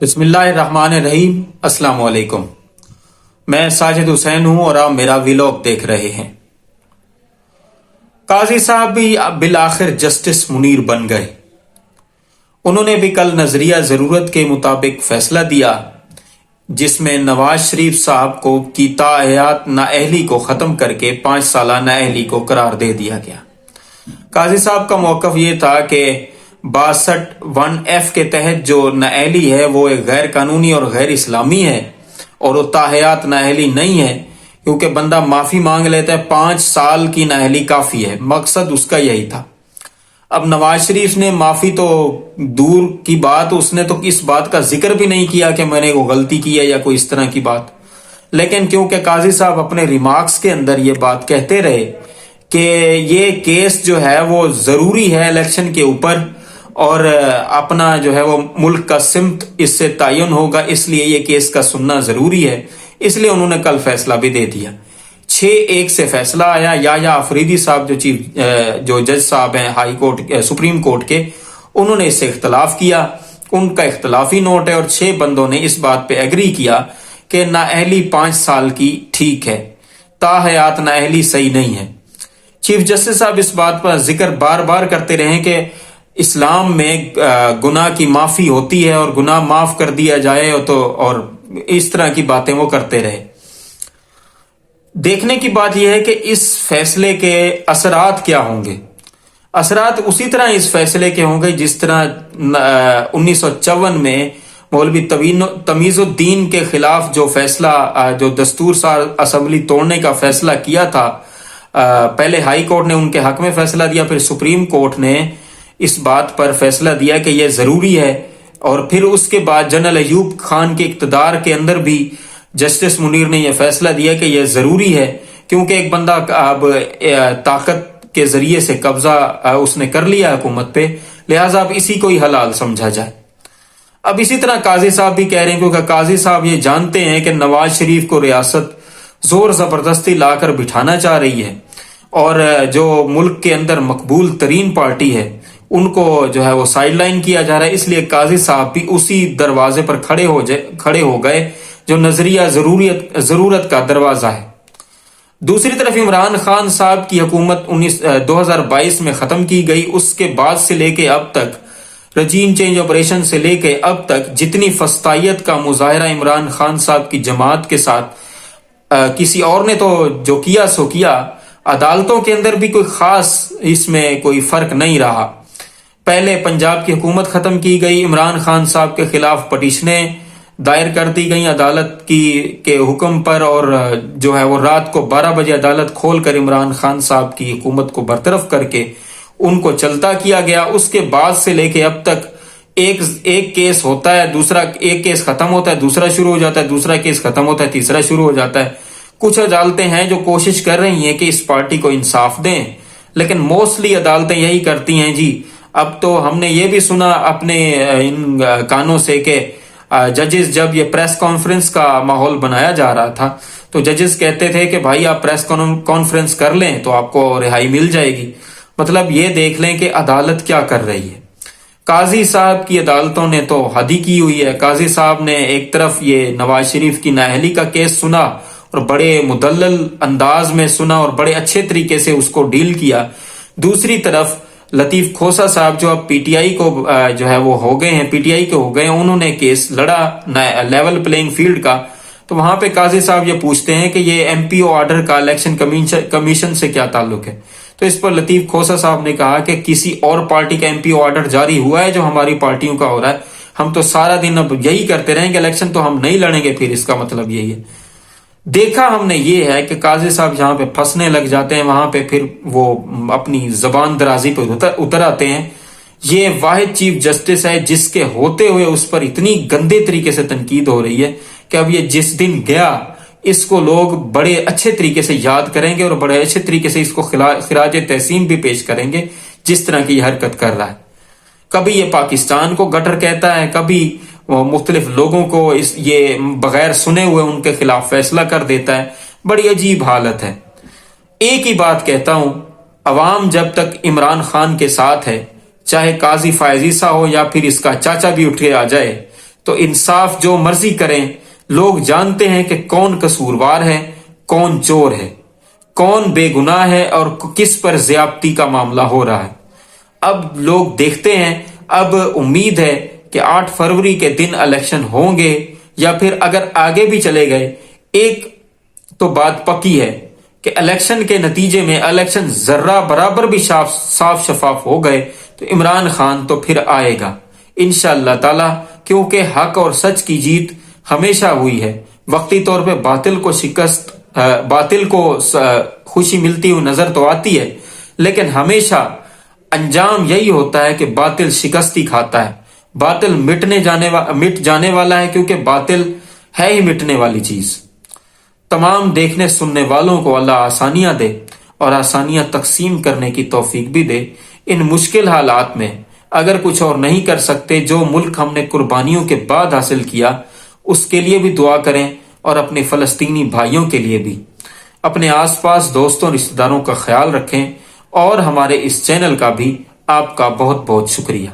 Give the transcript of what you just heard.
بسم اللہ الرحمن الرحیم۔ السلام علیکم، میں ساجد حسین ہوں اور آپ میرا ویلاگ دیکھ رہے ہیں۔ قاضی صاحب بھی بالآخر جسٹس منیر بن گئے۔ انہوں نے بھی کل نظریہ ضرورت کے مطابق فیصلہ دیا جس میں نواز شریف صاحب کو کی تاحیات نااہلی کو ختم کر کے 5 سالہ نااہلی کو قرار دے دیا گیا۔ قاضی صاحب کا موقف یہ تھا کہ 62(1)(f) کے تحت جو نااہلی ہے وہ ایک غیر قانونی اور غیر اسلامی ہے، اور وہ تاحیات نااہلی نہیں ہے، کیونکہ بندہ معافی مانگ لیتا ہے، 5 سال کی نااہلی کافی ہے۔ مقصد اس کا یہی تھا۔ اب نواز شریف نے معافی تو دور کی بات، اس نے تو اس بات کا ذکر بھی نہیں کیا کہ میں نے وہ غلطی کی ہے یا کوئی اس طرح کی بات، لیکن کیونکہ قاضی صاحب اپنے ریمارکس کے اندر یہ بات کہتے رہے کہ یہ کیس جو ہے وہ ضروری ہے الیکشن کے اوپر، اور اپنا جو ہے وہ ملک کا سمت اس سے تعین ہوگا، اس لیے یہ کیس کا سننا ضروری ہے، اس لیے انہوں نے کل فیصلہ بھی دے دیا۔ 6-1 سے فیصلہ آیا۔ یا آفریدی صاحب جو جج صاحب ہیں ہائی کورٹ سپریم کورٹ کے، انہوں نے اس سے اختلاف کیا، ان کا اختلافی نوٹ ہے، اور 6 بندوں نے اس بات پہ ایگری کیا کہ نااہلی 5 سال کی ٹھیک ہے، تاحیات نااہلی صحیح نہیں ہے۔ چیف جسٹس صاحب اس بات پر ذکر بار بار کرتے رہے کہ اسلام میں گناہ کی معافی ہوتی ہے اور گناہ معاف کر دیا جائے، اور اس طرح کی باتیں وہ کرتے رہے۔ دیکھنے کی بات یہ ہے کہ اس فیصلے کے اثرات کیا ہوں گے۔ اثرات اسی طرح اس فیصلے کے ہوں گے جس طرح 1954 میں مولوی تمیز الدین کے خلاف جو فیصلہ، جو دستور ساز اسمبلی توڑنے کا فیصلہ کیا تھا، پہلے ہائی کورٹ نے ان کے حق میں فیصلہ دیا، پھر سپریم کورٹ نے اس بات پر فیصلہ دیا کہ یہ ضروری ہے، اور پھر اس کے بعد جنرل ایوب خان کے اقتدار کے اندر بھی جسٹس منیر نے یہ فیصلہ دیا کہ یہ ضروری ہے، کیونکہ ایک بندہ اب طاقت کے ذریعے سے قبضہ اس نے کر لیا حکومت پہ، لہٰذا اب اسی کو ہی حلال سمجھا جائے۔ اب اسی طرح قاضی صاحب بھی کہہ رہے ہیں، کیونکہ قاضی صاحب یہ جانتے ہیں کہ نواز شریف کو ریاست زور زبردستی لا کر بٹھانا چاہ رہی ہے، اور جو ملک کے اندر مقبول ترین پارٹی ہے ان کو جو ہے وہ سائیڈ لائن کیا جا رہا ہے، اس لیے قاضی صاحب بھی اسی دروازے پر کھڑے ہو گئے جو نظریہ ضرورت کا دروازہ ہے۔ دوسری طرف عمران خان صاحب کی حکومت 2022 میں ختم کی گئی۔ اس کے بعد سے لے کے اب تک، رجیم چینج آپریشن سے لے کے اب تک جتنی فسطائیت کا مظاہرہ عمران خان صاحب کی جماعت کے ساتھ کسی اور نے تو جو کیا سو کیا، عدالتوں کے اندر بھی کوئی خاص اس میں کوئی فرق نہیں رہا۔ پہلے پنجاب کی حکومت ختم کی گئی، عمران خان صاحب کے خلاف پٹیشنیں دائر کر دی گئیں عدالت کے حکم پر، اور جو ہے وہ رات کو 12 بجے عدالت کھول کر عمران خان صاحب کی حکومت کو برطرف کر کے ان کو چلتا کیا گیا۔ اس کے بعد سے لے کے اب تک ایک کیس ہوتا ہے، ایک کیس ختم ہوتا ہے، دوسرا شروع ہو جاتا ہے، دوسرا کیس ختم ہوتا ہے، تیسرا شروع ہو جاتا ہے۔ کچھ عدالتیں ہیں جو کوشش کر رہی ہیں کہ اس پارٹی کو انصاف دیں، لیکن موسٹلی عدالتیں یہی کرتی ہیں جی۔ اب تو ہم نے یہ بھی سنا اپنے ان کانوں سے کہ ججز، جب یہ پریس کانفرنس کا ماحول بنایا جا رہا تھا تو ججز کہتے تھے کہ بھائی آپ پریس کانفرنس کر لیں تو آپ کو رہائی مل جائے گی۔ مطلب یہ دیکھ لیں کہ عدالت کیا کر رہی ہے۔ قاضی صاحب کی عدالتوں نے تو حد ہی کی ہوئی ہے۔ قاضی صاحب نے ایک طرف یہ نواز شریف کی نااہلی کا کیس سنا اور بڑے مدلل انداز میں سنا اور بڑے اچھے طریقے سے اس کو ڈیل کیا، دوسری طرف لطیف کھوسہ صاحب جو اب پی ٹی آئی کو جو ہے وہ ہو گئے ہیں، پی ٹی آئی کے ہو گئے ہیں، انہوں نے کیس لڑا لیول پلینگ فیلڈ کا، تو وہاں پہ قاضی صاحب یہ پوچھتے ہیں کہ یہ ایم پی او آرڈر کا الیکشن کمیشن سے کیا تعلق ہے؟ تو اس پر لطیف کھوسہ صاحب نے کہا کہ کسی اور پارٹی کا ایم پی او آرڈر جاری ہوا ہے جو ہماری پارٹیوں کا ہو رہا ہے، ہم تو سارا دن اب یہی کرتے رہیں گے، الیکشن تو ہم نہیں لڑیں گے، پھر اس کا مطلب یہی ہے۔ دیکھا ہم نے یہ ہے کہ قاضی صاحب جہاں پہ پھنسنے لگ جاتے ہیں وہاں پہ پھر وہ اپنی زبان درازی پہ اتر آتے ہیں۔ یہ واحد چیف جسٹس ہے جس کے ہوتے ہوئے اس پر اتنی گندے طریقے سے تنقید ہو رہی ہے کہ اب یہ جس دن گیا اس کو لوگ بڑے اچھے طریقے سے یاد کریں گے اور بڑے اچھے طریقے سے اس کو خراج تحسین بھی پیش کریں گے جس طرح کی یہ حرکت کر رہا ہے۔ کبھی یہ پاکستان کو گٹر کہتا ہے، کبھی مختلف لوگوں کو یہ بغیر سنے ہوئے ان کے خلاف فیصلہ کر دیتا ہے۔ بڑی عجیب حالت ہے۔ ایک ہی بات کہتا ہوں، عوام جب تک عمران خان کے ساتھ ہے، چاہے قاضی فائز عیسیٰ ہو یا پھر اس کا چاچا بھی اٹھ کے آ جائے، تو انصاف جو مرضی کریں، لوگ جانتے ہیں کہ کون قصوروار ہے، کون چور ہے، کون بے گناہ ہے اور کس پر زیادتی کا معاملہ ہو رہا ہے۔ اب لوگ دیکھتے ہیں، اب امید ہے کہ 8 فروری کے دن الیکشن ہوں گے، یا پھر اگر آگے بھی چلے گئے، ایک تو بات پکی ہے کہ الیکشن کے نتیجے میں الیکشن ذرہ برابر بھی صاف شفاف ہو گئے تو عمران خان تو پھر آئے گا انشاءاللہ تعالی، کیونکہ حق اور سچ کی جیت ہمیشہ ہوئی ہے۔ وقتی طور پہ باطل کو خوشی ملتی ہوئی نظر تو آتی ہے، لیکن ہمیشہ انجام یہی ہوتا ہے کہ باطل شکستی کھاتا ہے، باطل مٹ جانے والا ہے، کیونکہ باطل ہے ہی مٹنے والی چیز۔ تمام دیکھنے سننے والوں کو اللہ آسانیاں دے اور آسانیاں تقسیم کرنے کی توفیق بھی دے۔ ان مشکل حالات میں اگر کچھ اور نہیں کر سکتے، جو ملک ہم نے قربانیوں کے بعد حاصل کیا، اس کے لیے بھی دعا کریں، اور اپنے فلسطینی بھائیوں کے لیے بھی۔ اپنے آس پاس دوستوں رشتہ داروں کا خیال رکھیں، اور ہمارے اس چینل کا بھی آپ کا بہت بہت شکریہ۔